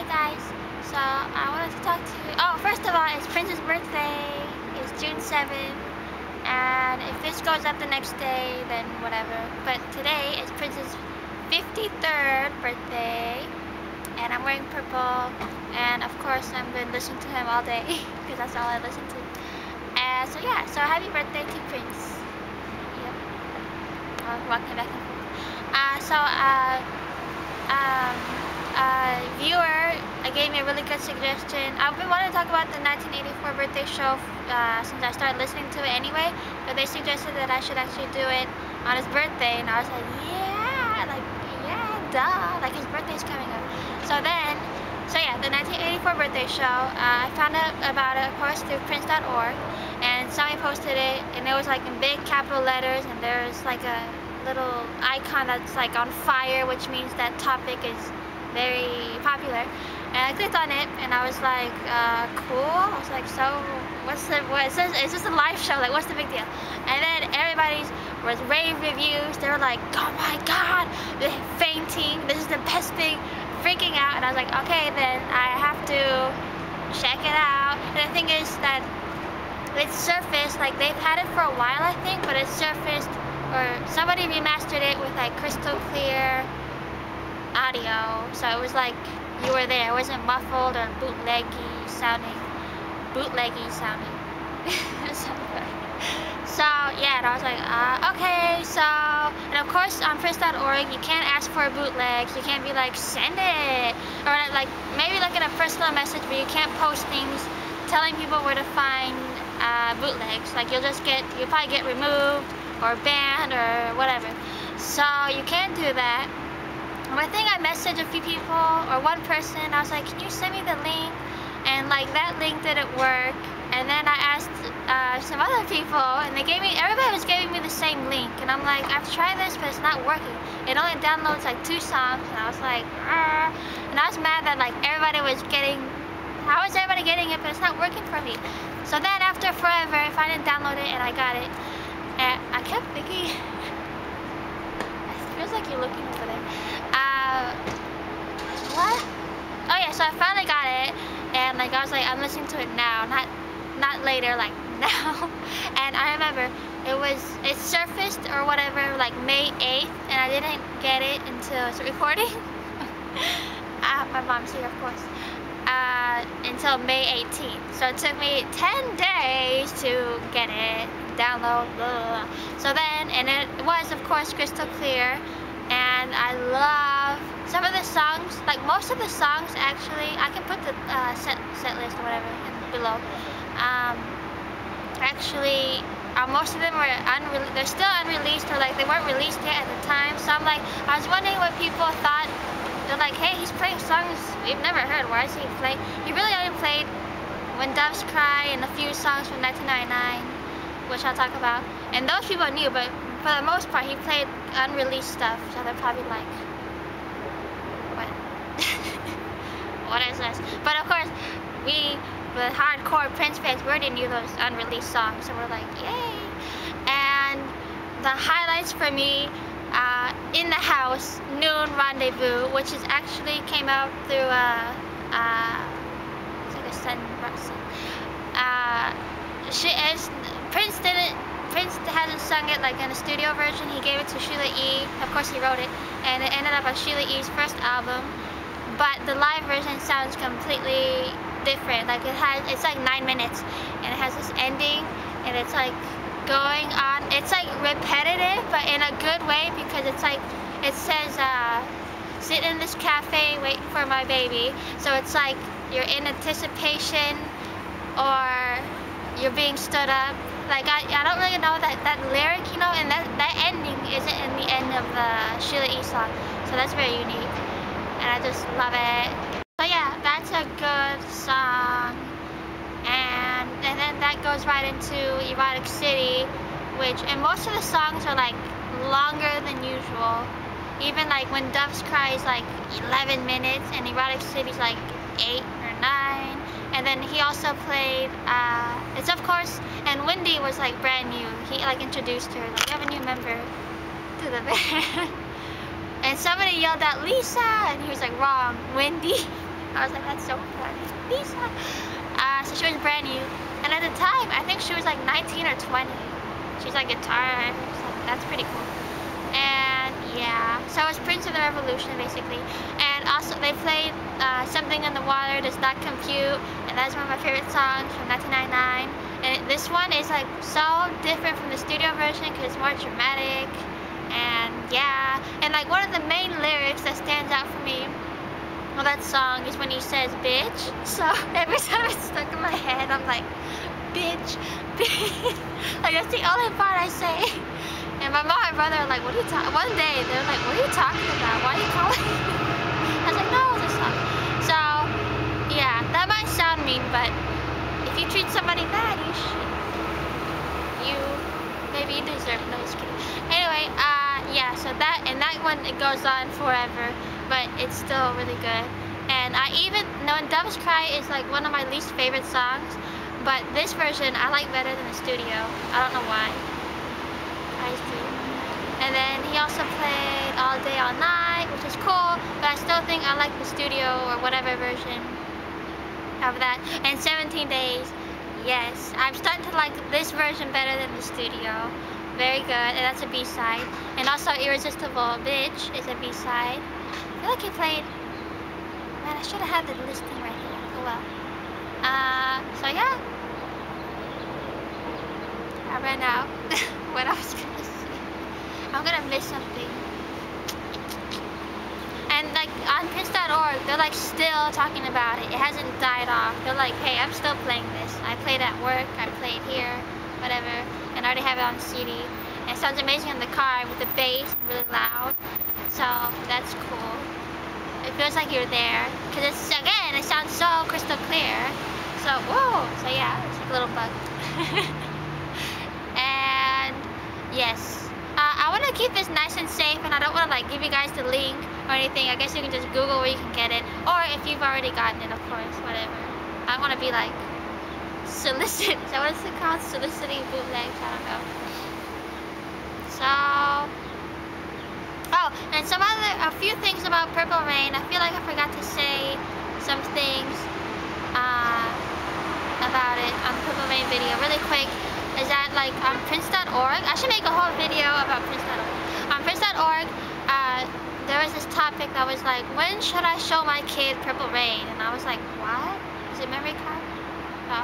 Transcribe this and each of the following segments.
Hey guys, so I wanted to talk to you. Oh, first of all, it's Prince's birthday. It's June 7th, and if this goes up the next day, then whatever. But today is Prince's 53rd birthday, and I'm wearing purple, and of course I'm going to listen to him all day, because that's all I listen to. And so yeah, so happy birthday to Prince. Yep. Walking back and forth. Viewer gave me a really good suggestion. I've been wanting to talk about the 1984 birthday show since I started listening to it anyway, but they suggested that I should actually do it on his birthday, and I was like, yeah, duh, like his birthday's coming up. So yeah, the 1984 birthday show, I found out about it, of course, through prince.org, and somebody posted it, and it was like in big capital letters, and there's like a little icon that's like on fire, which means that topic is very popular. And I clicked on it, and I was like, cool. I was like, so it's just a live show, like what's the big deal? And then everybody's was rave reviews. They were like, oh my god, they're fainting, this is the best thing, freaking out. And I was like, okay, then I have to check it out. And the thing is that it's surfaced, like they've had it for a while I think, but it's surfaced, or somebody remastered it with like crystal clear audio, so it was like you were there. It wasn't muffled or bootleggy sounding. So yeah, and I was like, okay, so, and of course on prince.org you can't ask for bootlegs. You can't be like, send it, or like maybe like in a personal message, but you can't post things telling people where to find bootlegs. Like you'll probably get removed or banned or whatever. So you can't do that. I think I messaged a few people, or one person. I was like, can you send me the link? And like that link didn't work. And then I asked some other people, and everybody was giving me the same link. And I'm like, I've tried this, but it's not working. It only downloads like 2 songs. And I was like, and I was mad that like everybody was getting, how is everybody getting it, but it's not working for me? So then after forever, I finally downloaded it, and I got it. And I kept thinking, it feels like you're looking over there. What? Oh yeah, so I finally got it, and like I was like, I'm listening to it now, not later, like now. And I remember it surfaced or whatever like May 8th, and I didn't get it until it's recording. My mom's here, of course. Until May 18th. So it took me 10 days to get it, download, blah, blah, blah. So then, and it was of course crystal clear, and I love some of the songs, like most of the songs actually. I can put the set list or whatever below. Actually, most of them were they're still unreleased, or like they weren't released yet at the time. So I'm like, I was wondering what people thought. They're like, hey, he's playing songs we've never heard. Why is he playing? He really only played When Doves Cry and a few songs from 1999, which I'll talk about. And those people knew, but for the most part, he played unreleased stuff. So they're probably like, what? What is this? But of course, we, the hardcore Prince fans, we already knew those unreleased songs. So we're like, yay! And the highlights for me, In the House, Noon Rendezvous, which is actually came out through it's like a sun. Prince hasn't sung it like in a studio version. He gave it to Sheila E. Of course he wrote it, and it ended up on Sheila E.'s first album. But the live version sounds completely different. Like it's like 9 minutes, and it has this ending, and it's like going on. It's like repetitive, but in a good way, because it's like, it says, sit in this cafe waiting for my baby. So it's like you're in anticipation, or you're being stood up. Like I don't really know that lyric, you know, and that ending isn't in the end of the Sheila E. song. So that's very unique, and I just love it. So yeah, that's a good song. And then that goes right into Erotic City, and most of the songs are like longer than usual. Even like When Doves Cry is like 11 minutes, and Erotic City is like 8 or 9. And then he also played, it's of course, and Wendy was like brand new. He like introduced her, like, we have a new member to the band. And somebody yelled out, Lisa, and he was like, wrong, Wendy. I was like, that's so funny. Lisa. So she was brand new. And at the time, I think she was like 19 or 20. She's like guitar. So that's pretty cool. And yeah, so it was Prince of the Revolution basically. And also they played Something in the Water Does Not Compute. And that's one of my favorite songs from 1999. And this one is like so different from the studio version because it's more dramatic. And yeah, and like one of the main lyrics that stands out for me on that song is when he says bitch. So every time it's stuck in my head, I'm like, bitch, bitch. Like that's the only part I say. And my mom and brother are like, what are you talking? One day they're like, what are you talking about? Why are you calling? I was like, no, it's a song. So yeah, that might sound mean, but if you treat somebody bad, maybe you deserve it. No, just kidding. Anyway, yeah, so that one, it goes on forever, but it's still really good. And I even know Doves Cry is like one of my least favorite songs, but this version I like better than the studio. I don't know why. I do. And then he also played All Day All Night, which is cool, but I still think I like the studio or whatever version of that. And 17 Days. Yes, I'm starting to like this version better than the studio. Very good, and that's a B-side. And also Irresistible Bitch is a B-side. I feel like he played... Man, I should have had the listing right here. Oh well. So yeah. I ran out what I was gonna say. I'm gonna miss something. And like on Prince.org, they're like still talking about it. It hasn't died off. They're like, hey, I'm still playing this. I played at work, I played here, whatever, and I already have it on CD. And it sounds amazing in the car with the bass really loud. So that's cool. It feels like you're there. Cause it's, again, it sounds so crystal clear. So, whoa. So yeah, it's like a little bug. And yes. I want to keep this nice and safe, and I don't want to like give you guys the link or anything. I guess you can just Google where you can get it, or if you've already gotten it, of course, whatever. I don't want to be like solicit. Is that what it's called? Soliciting bootlegs? I don't know. So, oh, and a few things about Purple Rain. I feel like I forgot to say some things about it on the Purple Rain video really quick. Is that like on Prince.org? I should make a whole video about Prince.org. On Prince.org, there was this topic that was like, when should I show my kid Purple Rain? And I was like, what? Is it memory card? No.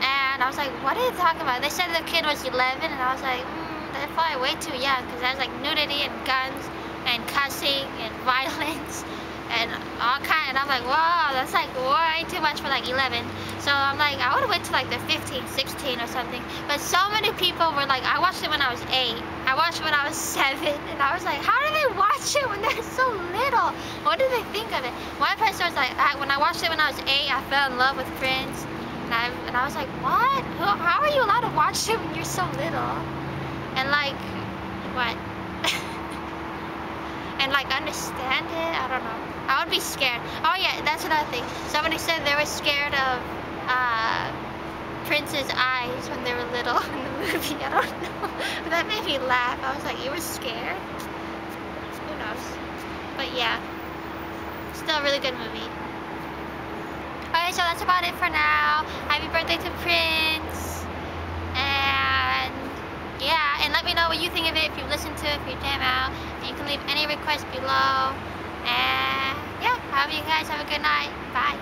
And I was like, what are you talking about? They said the kid was 11, and I was like, they're probably way too young, because there's like nudity and guns and cussing and violence and all kind. And I'm like, wow, that's like way too much for like 11. So I'm like, I would have went to like the 15, 16 or something. But so many people were like, I watched it when I was 8. I watched it when I was 7. And I was like, how do they watch it when they're so little? What do they think of it? One person was like, when I watched it when I was 8, I fell in love with Prince. And I was like, what? How are you allowed to watch it when you're so little? And like, what? And like understand it? I don't know. I would be scared. Oh yeah, that's another thing. Somebody said they were scared of Prince's eyes when they were little in the movie. I don't know. But that made me laugh. I was like, you were scared? Who knows? But yeah. Still a really good movie. Okay, so that's about it for now. Happy birthday to Prince. And yeah, and let me know what you think of it, if you listen to it, if you jam out. And you can leave any requests below. And yeah, I hope you guys have a good night. Bye.